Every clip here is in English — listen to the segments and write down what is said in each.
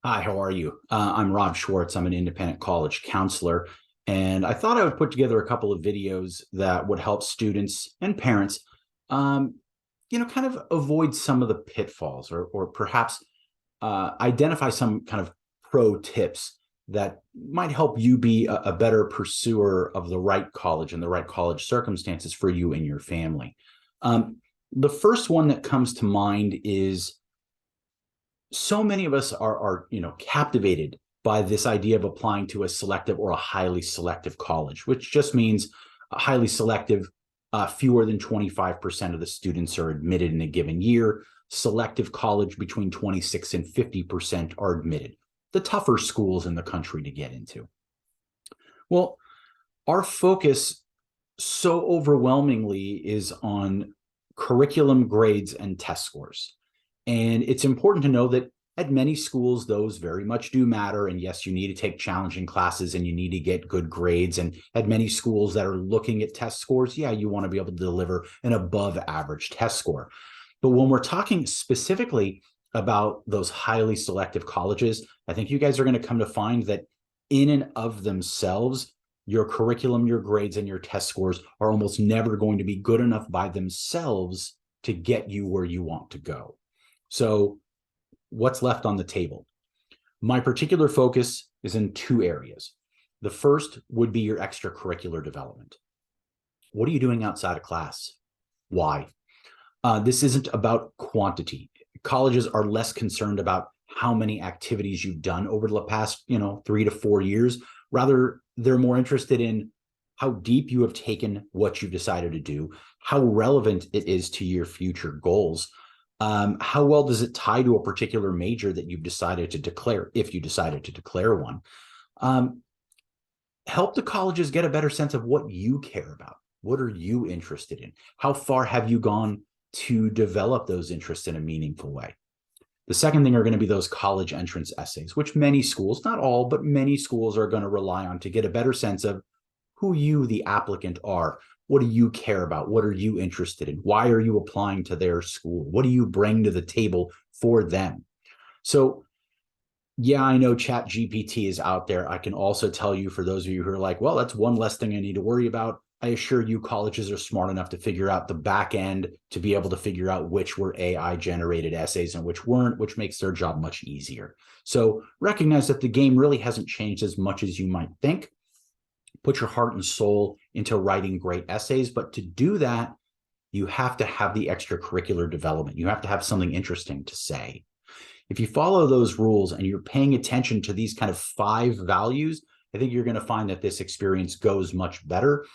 Hi, how are you? I'm Rob Schwartz. I'm an independent college counselor, and I thought I would put together a couple of videos that would help students and parents, um, kind of avoid some of the pitfalls or perhaps identify some kind of pro tips that might help you be a better pursuer of the right college and the right college circumstances for you and your family. Um, the first one that comes to mind is so many of us are captivated by this idea of applying to a selective or a highly selective college, which just means a highly selective, fewer than 25% of the students are admitted in a given year. Selective college, between 26 and 50% are admitted, the tougher schools in the country to get into. Well, our focus so overwhelmingly is on curriculum, grades, and test scores. And it's important to know that at many schools, those very much do matter. And yes, you need to take challenging classes and you need to get good grades. And at many schools that are looking at test scores, yeah, you want to be able to deliver an above average test score. But when we're talking specifically about those highly selective colleges, I think you guys are going to come to find that in and of themselves, your curriculum, your grades, and your test scores are almost never going to be good enough by themselves to get you where you want to go. So what's left on the table? My particular focus is in two areas. The first would be your extracurricular development. What are you doing outside of class? Why? This isn't about quantity. Colleges are less concerned about how many activities you've done over the past, 3 to 4 years. Rather, they're more interested in how deep you have taken what you've decided to do, how relevant it is to your future goals. How well does it tie to a particular major that you've decided to declare, if you decided to declare one? Help the colleges get a better sense of what you care about. What are you interested in? How far have you gone to develop those interests in a meaningful way? The second thing are going to be those college entrance essays, which many schools, not all, but many schools are going to rely on to get a better sense of who you, the applicant, are. What do you care about? What are you interested in? Why are you applying to their school? What do you bring to the table for them? So, yeah, I know Chat GPT is out there. I can also tell you, for those of you who are like, well, that's one less thing I need to worry about. I assure you, colleges are smart enough to figure out the back end to be able to figure out which were AI generated essays and which weren't, which makes their job much easier. So recognize that the game really hasn't changed as much as you might think. Put your heart and soul into writing great essays. But to do that, you have to have the extracurricular development. You have to have something interesting to say. If you follow those rules and you're paying attention to these kind of 5 values, I think you're going to find that this experience goes much better.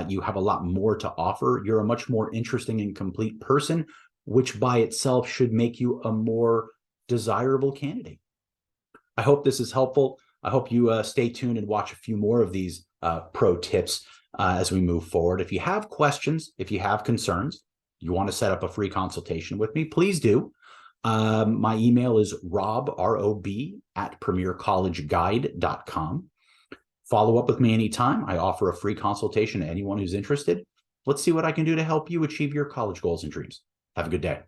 You have a lot more to offer. You're a much more interesting and complete person, which by itself should make you a more desirable candidate. I hope this is helpful. I hope you stay tuned and watch a few more of these pro tips as we move forward. If you have questions, if you have concerns, you want to set up a free consultation with me, please do. My email is rob, at premiercollegeguide.com. Follow up with me anytime. I offer a free consultation to anyone who's interested. Let's see what I can do to help you achieve your college goals and dreams. Have a good day.